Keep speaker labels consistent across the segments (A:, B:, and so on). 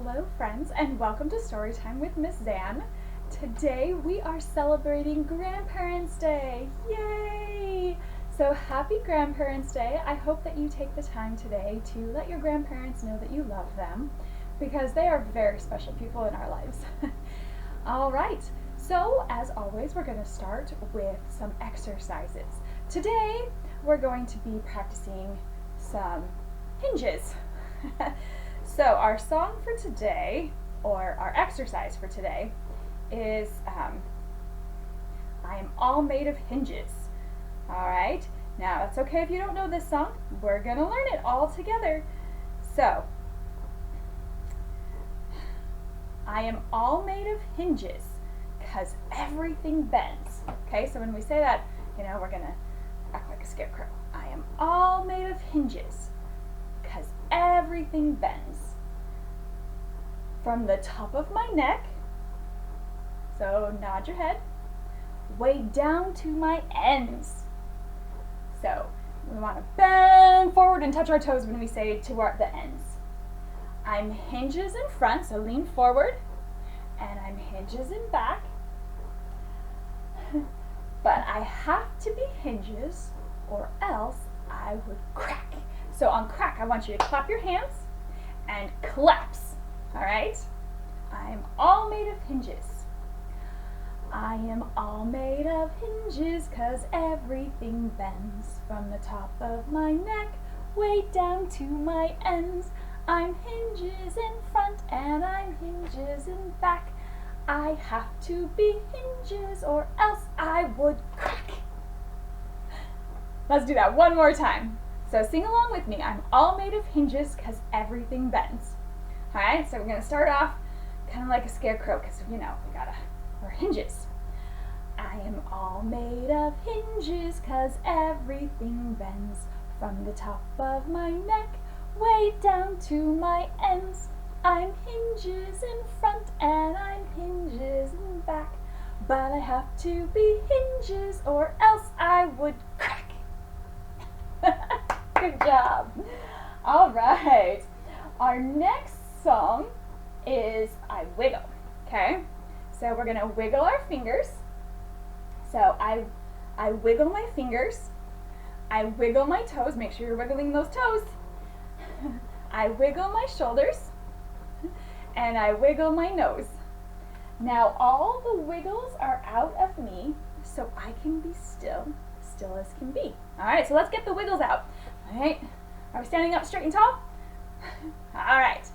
A: Hello friends, and welcome to Storytime with Ms Zan. Today we are celebrating Grandparents' Day. Yay! So happy Grandparents' Day. I hope that you take the time today to let your grandparents know that you love them because they are very special people in our lives. Alright, so as always we're going to start with some exercises. Today we're going to be practicing some hinges. So our song for today, or our exercise for today, is I am all made of hinges. Alright, now it's okay if you don't know this song. We're going to learn it all together. So, I am all made of hinges because everything bends. Okay, so when we say that, we're going to act like a scarecrow. I am all made of hinges because everything bends. From the top of my neck, so nod your head, way down to my ends. So we want to bend forward and touch our toes when we say to the ends. I'm hinges in front, so lean forward, and I'm hinges in back. But I have to be hinges or else I would crack. So on crack, I want you to clap your hands and claps. All right? I'm all made of hinges. I am all made of hinges 'cause everything bends from the top of my neck way down to my ends. I'm hinges in front and I'm hinges in back. I have to be hinges or else I would crack. Let's do that one more time. So sing along with me. I'm all made of hinges 'cause everything bends. Alright, so we're going to start off kind of like a scarecrow because, we're hinges. I am all made of hinges 'cause everything bends from the top of my neck way down to my ends. I'm hinges in front and I'm hinges in back, but I have to be hinges or else I would crack. Good job. All right. Our next song is I Wiggle. Okay? So we're going to wiggle our fingers. So I wiggle my fingers. I wiggle my toes. Make sure you're wiggling those toes. I wiggle my shoulders. And I wiggle my nose. Now all the wiggles are out of me, so I can be still as can be. All right, so let's get the wiggles out. All right, are we standing up straight and tall? All right,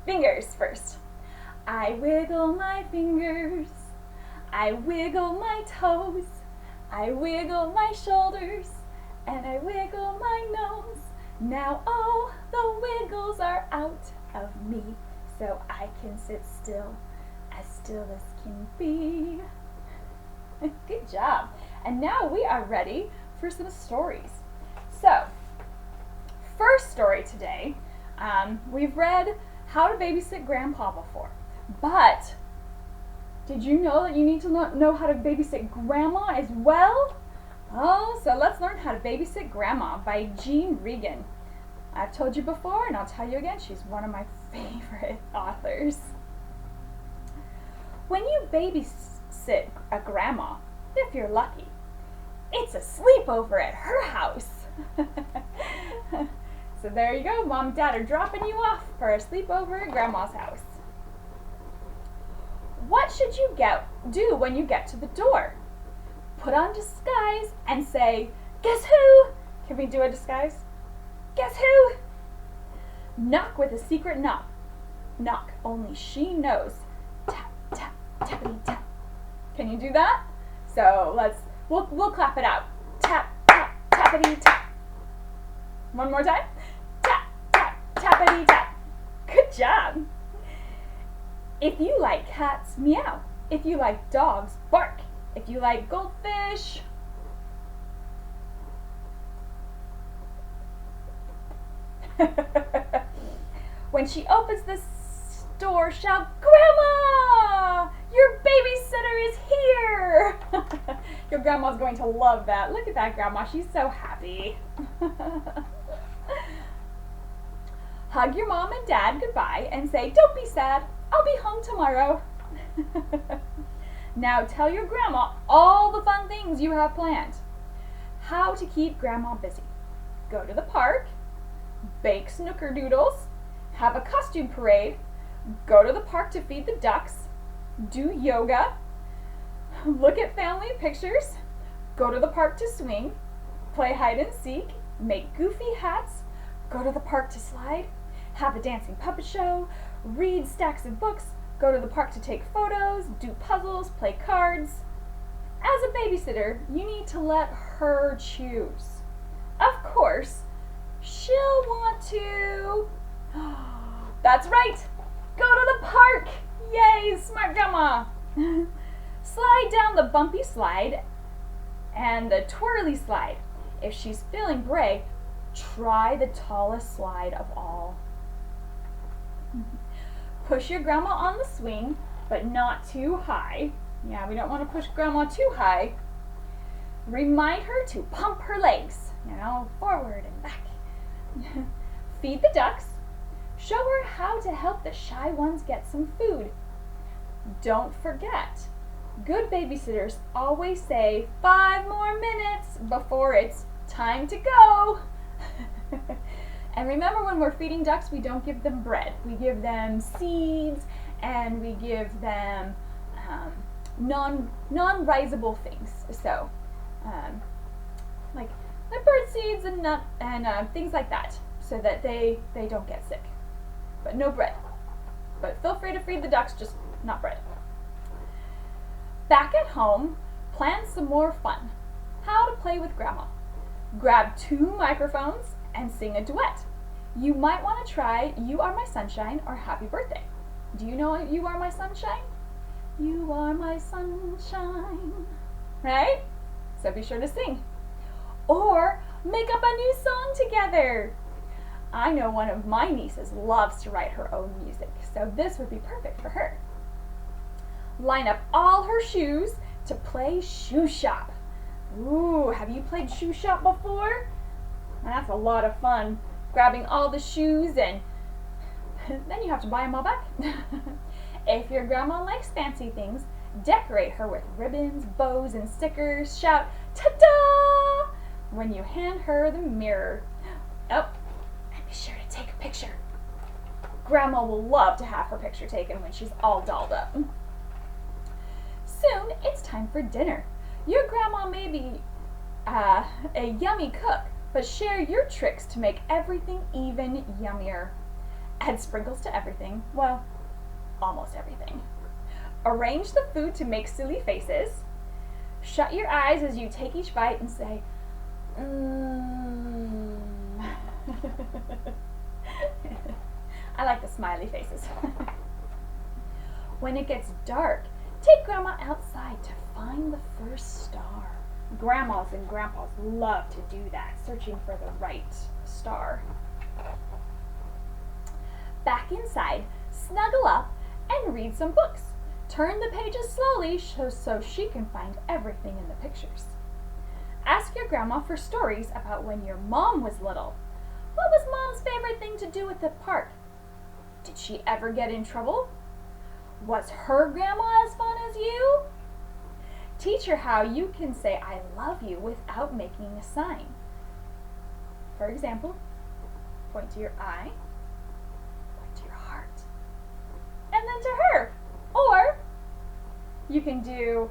A: fingers first. I wiggle my fingers. I wiggle my toes. I wiggle my shoulders. And I wiggle my nose. Now all the wiggles are out of me, so I can sit still as can be. Good job. And now we are ready for some stories. So, first story today, we've read How to Babysit Grandpa before, but did you know that you need to know how to babysit Grandma as well? Oh, so let's learn how to babysit Grandma by Regan. I've told you before and I'll tell you again, she's one of my favorite authors. When you babysit a grandma, if you're lucky, it's a sleepover at her house. So there you go, Mom and Dad are dropping you off for a sleepover at Grandma's house. What should you do when you get to the door? Put on disguise and say, guess who? Can we do a disguise? Guess who? Knock with a secret knock. Knock, only she knows. Tap, tap, tappity tap. Can you do that? So we'll clap it out. Tap, tap, tappity tap. One more time. Tap, tap, tappity tap. Good job. If you like cats, meow. If you like dogs, bark. If you like goldfish, when she opens the door, shout, Grandma! Your babysitter is here! Your grandma's going to love that. Look at that grandma, she's so happy. Hug your mom and dad goodbye and say, "Don't be sad, I'll be home tomorrow." Now tell your grandma all the fun things you have planned. How to keep grandma busy. Go to the park, bake snickerdoodles, have a costume parade, go to the park to feed the ducks, do yoga, look at family pictures, go to the park to swing, play hide and seek, make goofy hats, go to the park to slide, have a dancing puppet show, read stacks of books, go to the park to take photos, do puzzles, play cards. As a babysitter, you need to let her choose. Of course, she'll want to... That's right! Go to the park! Yay, smart grandma! Slide down the bumpy slide and the twirly slide. If she's feeling brave, try the tallest slide of all. Push your grandma on the swing, but not too high. Yeah, we don't want to push grandma too high. Remind her to pump her legs, forward and back. Feed the ducks. Show her how to help the shy ones get some food. Don't forget, good babysitters always say 5 more minutes before it's time to go. And remember, when we're feeding ducks, we don't give them bread. We give them seeds, and we give them non-risable things. So, like bird seeds and nut and things like that, so that they don't get sick. But no bread. But feel free to feed the ducks, just not bread. Back at home, plan some more fun. How to play with grandma. Grab 2 microphones and sing a duet. You might want to try "You Are My Sunshine" or "Happy Birthday." Do you know "You Are My Sunshine"? You are my sunshine. Right? So be sure to sing. Or make up a new song together. I know one of my nieces loves to write her own music, so this would be perfect for her. Line up all her shoes to play shoe shop. Ooh, have you played shoe shop before? That's a lot of fun. Grabbing all the shoes and then you have to buy them all back. If your grandma likes fancy things, decorate her with ribbons, bows, and stickers. Shout, "Ta-da!" when you hand her the mirror. Oh, and be sure to take a picture. Grandma will love to have her picture taken when she's all dolled up. Soon, it's time for dinner. Your grandma may be a yummy cook, but share your tricks to make everything even yummier. Add sprinkles to everything. Well, almost everything. Arrange the food to make silly faces. Shut your eyes as you take each bite and say, mmm. I like the smiley faces. When it gets dark, take grandma outside to find the first star. Grandmas and grandpas love to do that, searching for the right star. Back inside, snuggle up and read some books. Turn the pages slowly so she can find everything in the pictures. Ask your grandma for stories about when your mom was little. What was mom's favorite thing to do at the park? Did she ever get in trouble? Was her grandma as fun as you? Teach her how you can say "I love you" without making a sign. For example, point to your eye, point to your heart, and then to her. Or you can do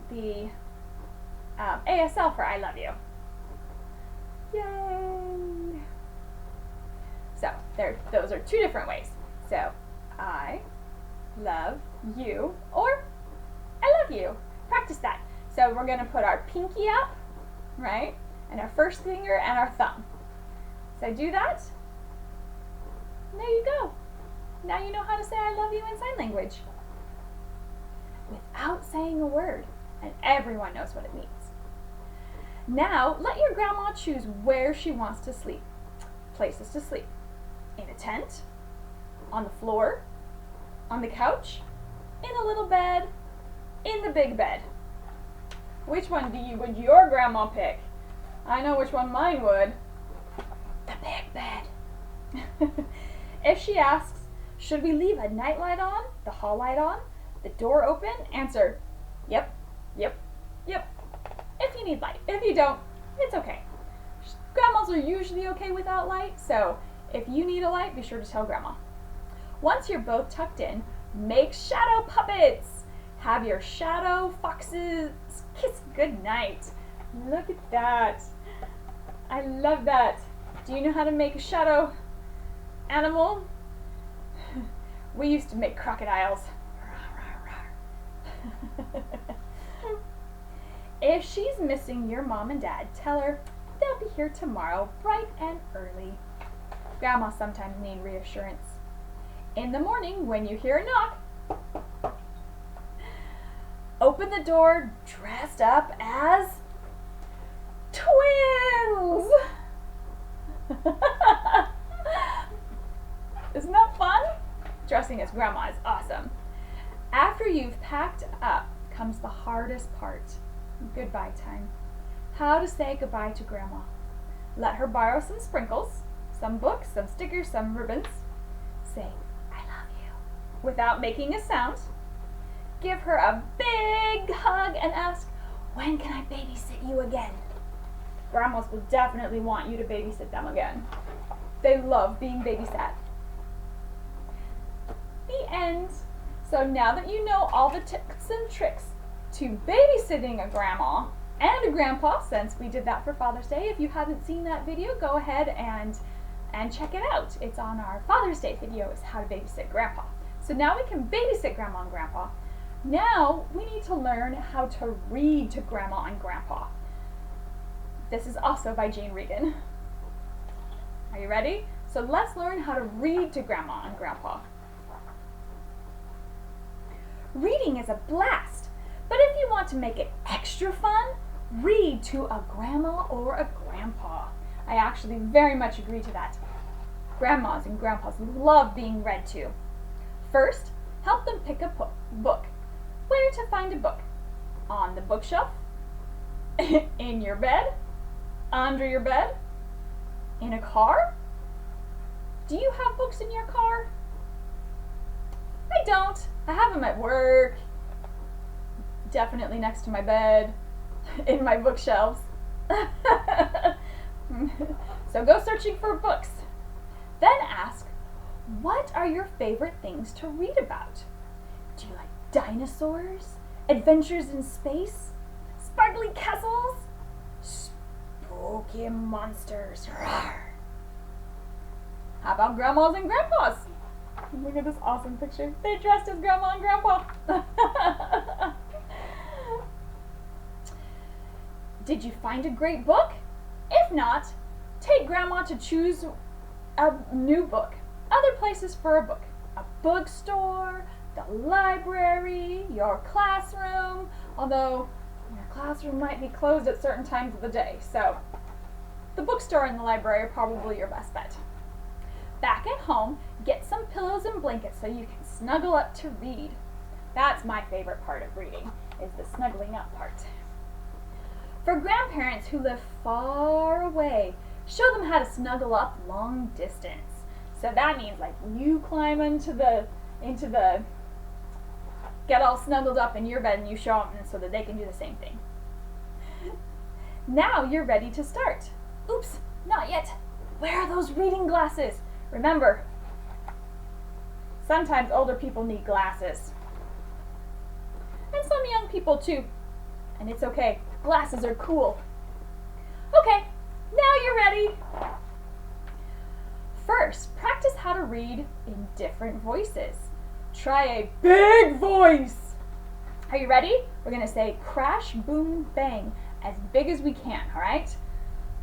A: the ASL for "I love you." Yay! So those are 2 different ways. So I love you or I love you. Practice that. So we're going to put our pinky up, right? And our first finger and our thumb. So do that. And there you go. Now you know how to say "I love you" in sign language without saying a word, and everyone knows what it means. Now let your grandma choose where she wants to sleep. Places to sleep. In a tent, on the floor, on the couch, in a little bed, in the big bed. Which one would your grandma pick? I know which one mine would. The big bed. If she asks, should we leave a night light on, the hall light on, the door open, answer, yep, yep, yep, if you need light. If you don't, it's okay. Grandmas are usually okay without light, so if you need a light, be sure to tell Grandma. Once you're both tucked in, make shadow puppets. Have your shadow foxes kiss goodnight. Look at that. I love that. Do you know how to make a shadow animal? We used to make crocodiles. If she's missing your mom and dad, tell her they'll be here tomorrow bright and early. Grandma sometimes need reassurance. In the morning, when you hear a knock, open the door dressed up as twins. Isn't that fun? Dressing as Grandma is awesome. After you've packed up comes the hardest part, goodbye time. How to say goodbye to Grandma. Let her borrow some sprinkles, some books, some stickers, some ribbons. Say, I love you, without making a sound. Give her a big hug and ask, when can I babysit you again? Grandmas will definitely want you to babysit them again. They love being babysat. The end. So now that you know all the tips and tricks to babysitting a grandma and a grandpa, since we did that for Father's Day, if you haven't seen that video, go ahead and check it out. It's on our Father's Day video, is how to babysit grandpa. So now we can babysit grandma and grandpa. Now we need to learn how to read to grandma and grandpa. This is also by Regan. Are you ready? So let's learn how to read to grandma and grandpa. Reading is a blast, but if you want to make it extra fun, read to a grandma or a grandpa. I actually very much agree to that. Grandmas and grandpas love being read to. First, help them pick a book. Where to find a book? On the bookshelf? In your bed? Under your bed? In a car? Do you have books in your car? I don't. I have them at work, definitely next to my bed, in my bookshelves. So go searching for books. Then ask, what are your favorite things to read about? Do you like dinosaurs, adventures in space, sparkly castles, spooky monsters? Rawr. How about grandmas and grandpas? Look at this awesome picture. They're dressed as grandma and grandpa. Did you find a great book? If not, take grandma to choose a new book. Other places for a book. A bookstore, the library, your classroom, although your classroom might be closed at certain times of the day, so the bookstore and the library are probably your best bet. Back at home, get some pillows and blankets so you can snuggle up to read. That's my favorite part of reading, is the snuggling up part. For grandparents who live far away, show them how to snuggle up long distance. So that means like you climb into the get all snuggled up in your bed and you show them so that they can do the same thing. Now you're ready to start. Oops, not yet. Where are those reading glasses? Remember, sometimes older people need glasses. And some young people too. And it's okay. Glasses are cool. Okay, now you're ready. First, practice how to read in different voices. Try a big voice. Are you ready? We're going to say crash, boom, bang as big as we can, all right?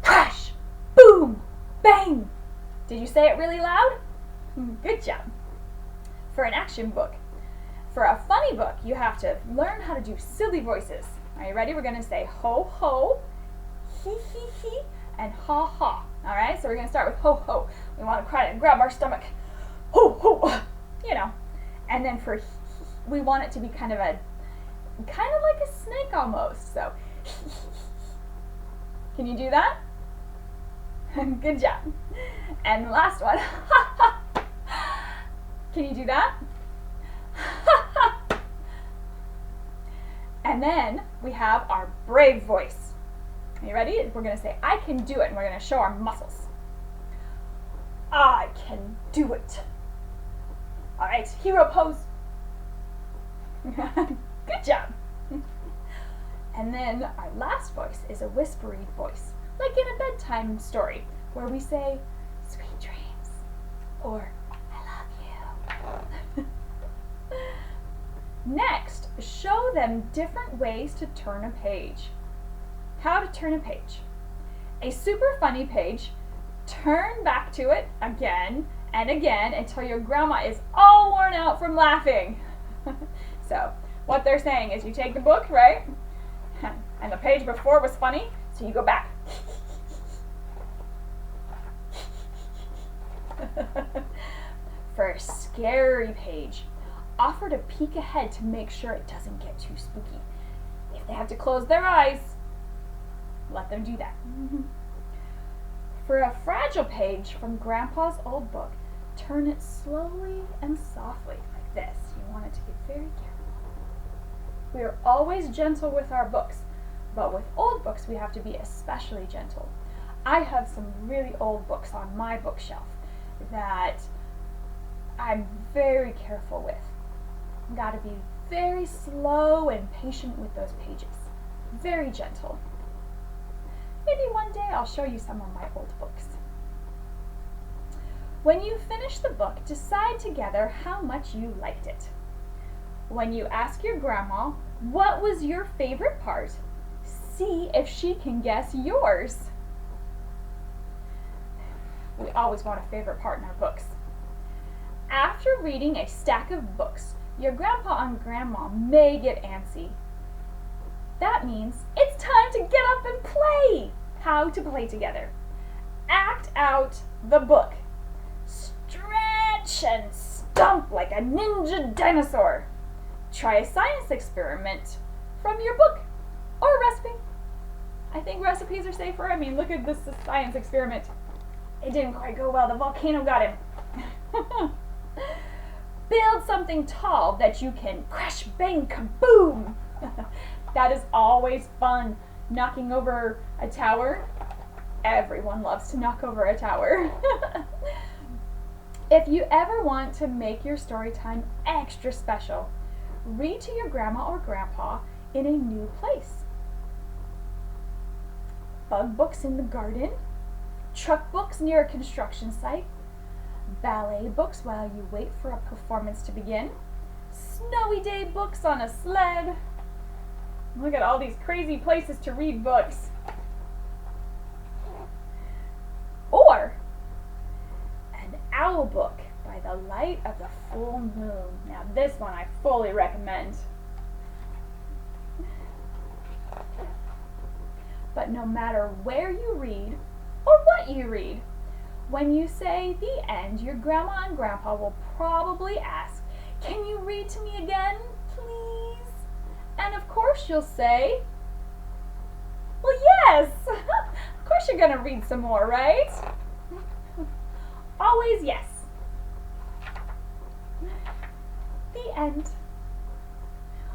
A: Crash, boom, bang. Did you say it really loud? Good job. For an action book. For a funny book, you have to learn how to do silly voices. Are you ready? We're going to say ho, ho, he, and ha, ha. All right, so we're going to start with ho, ho. We want to try to grab our stomach. Ho, ho, you know. And then for we want it to be kind of like a snake almost. So, can you do that? Good job. And the last one, ha, ha. Can you do that? And then we have our brave voice. Are you ready? We're going to say, I can do it, and we're going to show our muscles. I can do it. All right, hero pose. Good job. And then our last voice is a whispery voice, like in a bedtime story, where we say, sweet dreams, or I love you. Next, show them different ways to turn a page. How to turn a page. A super funny page, turn back to it again and again until your grandma is all worn out from laughing. So, what they're saying is you take the book, right? And the page before was funny, so you go back. For a scary page, offer to peek ahead to make sure it doesn't get too spooky. If they have to close their eyes, let them do that. For a fragile page from Grandpa's old book, turn it slowly and softly, like this. You want it to be very careful. We are always gentle with our books, but with old books we have to be especially gentle. I have some really old books on my bookshelf that I'm very careful with. You've got to be very slow and patient with those pages. Very gentle. Maybe one day I'll show you some of my old books. When you finish the book, decide together how much you liked it. When you ask your grandma, what was your favorite part? See if she can guess yours. We always want a favorite part in our books. After reading a stack of books, your grandpa and grandma may get antsy. That means it's time to get up and play. How to play together. Act out the book. Stretch and stomp like a ninja dinosaur. Try a science experiment from your book or a recipe. I think recipes are safer. I mean, look at this science experiment. It didn't quite go well. The volcano got him. Build something tall that you can crash, bang, kaboom. That is always fun. Knocking over a tower. Everyone loves to knock over a tower. If you ever want to make your story time extra special, read to your grandma or grandpa in a new place. Bug books in the garden, truck books near a construction site, ballet books while you wait for a performance to begin, snowy day books on a sled. Look at all these crazy places to read books. Or an owl book by the light of the full moon. Now this one I fully recommend. But no matter where you read or what you read, when you say the end, your grandma and grandpa will probably ask, "Can you read to me again, please?" And of course you'll say, "Well, yes." Of course you're going to read some more, right? Always yes. The end.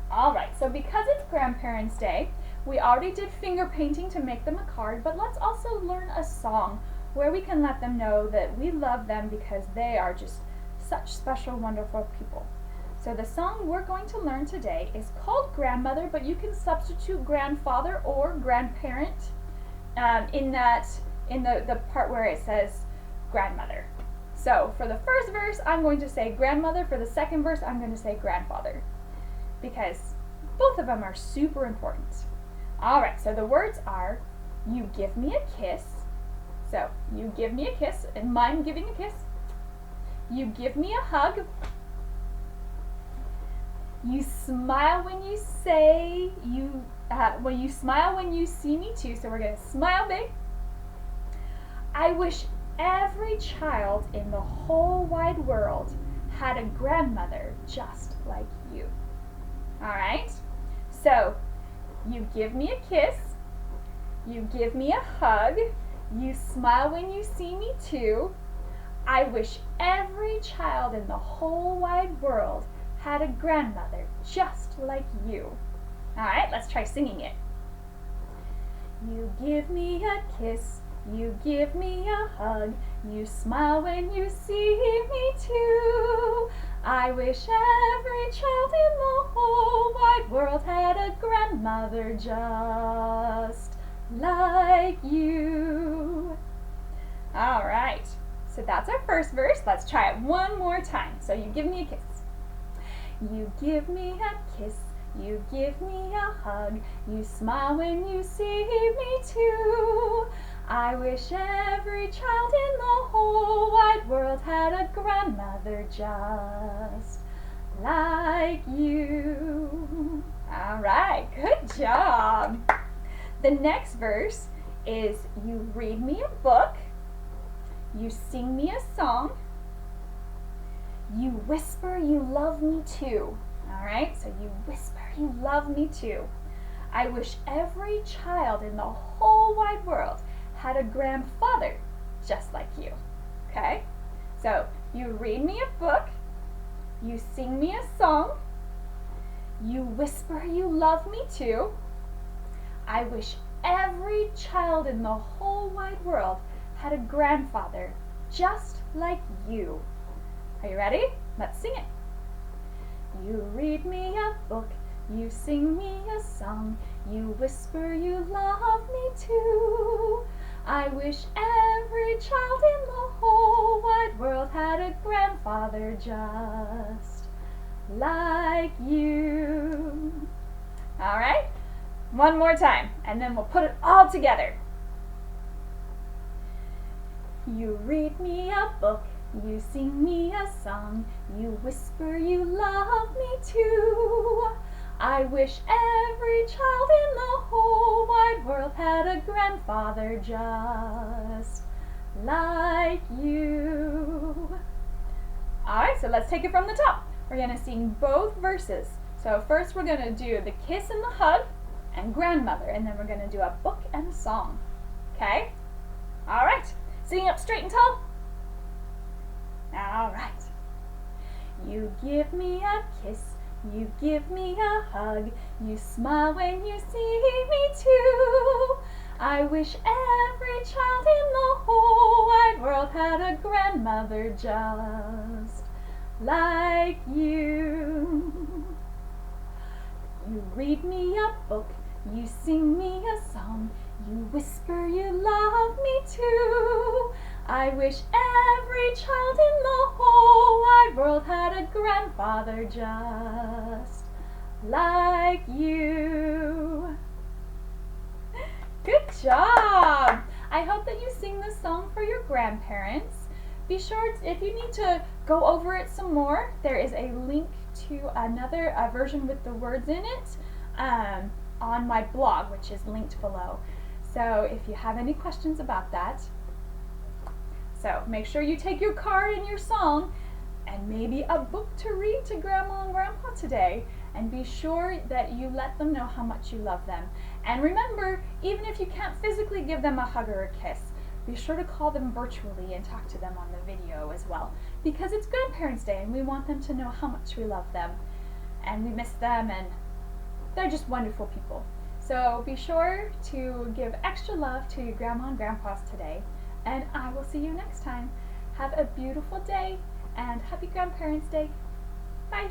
A: All right, so because it's Grandparents' Day, we already did finger painting to make them a card, but let's also learn a song where we can let them know that we love them because they are just such special, wonderful people. So the song we're going to learn today is called Grandmother, but you can substitute grandfather or grandparent in the part where it says grandmother. So for the first verse, I'm going to say grandmother. For the second verse, I'm going to say grandfather, because both of them are super important. All right, so the words are, you give me a kiss. So you give me a kiss, and mine giving a kiss. You give me a hug. You smile when you say when you smile when you see me too. So we're gonna smile big. I wish every child in the whole wide world had a grandmother just like you. All right. So you give me a kiss. You give me a hug. You smile when you see me too. I wish every child in the whole wide world had a grandmother just like you. All right, let's try singing it. You give me a kiss, you give me a hug, you smile when you see me too. I wish every child in the whole wide world had a grandmother just like you. All right, so that's our first verse. Let's try it one more time. So you give me a kiss. You give me a kiss, you give me a hug, you smile when you see me too. I wish every child in the whole wide world had a grandmother just like you. All right, good job. The next verse is you read me a book, you sing me a song, you whisper you love me too. All right, so you whisper you love me too. I wish every child in the whole wide world had a grandfather just like you. Okay, so you read me a book, you sing me a song, you whisper you love me too. I wish every child in the whole wide world had a grandfather just like you. Are you ready? Let's sing it. You read me a book, you sing me a song, you whisper you love me too. I wish every child in the whole wide world had a grandfather just like you. All right, one more time, and then we'll put it all together. You read me a book, you sing me a song, you whisper you love me too. I wish every child in the whole wide world had a grandfather just like you. Alright, so let's take it from the top. We're going to sing both verses. So first we're going to do the kiss and the hug and grandmother, and then we're going to do a book and a song. Okay? Alright, sitting up straight and tall. All right. You give me a kiss, you give me a hug, you smile when you see me too. I wish every child in the whole wide world had a grandmother just like you. You read me a book, you sing me a song, you whisper you love me too. I wish every child in the whole wide world had a grandfather just like you. Good job! I hope that you sing this song for your grandparents. Be sure, if you need to go over it some more, there is a link to another version with the words in it on my blog, which is linked below. So if you have any questions about that, so make sure you take your card and your song and maybe a book to read to Grandma and Grandpa today, and be sure that you let them know how much you love them. And remember, even if you can't physically give them a hug or a kiss, be sure to call them virtually and talk to them on the video as well, because it's Grandparents' Day and we want them to know how much we love them and we miss them, and they're just wonderful people. So be sure to give extra love to your Grandma and Grandpas today, and I will see you next time. Have a beautiful day and happy Grandparents' Day. Bye.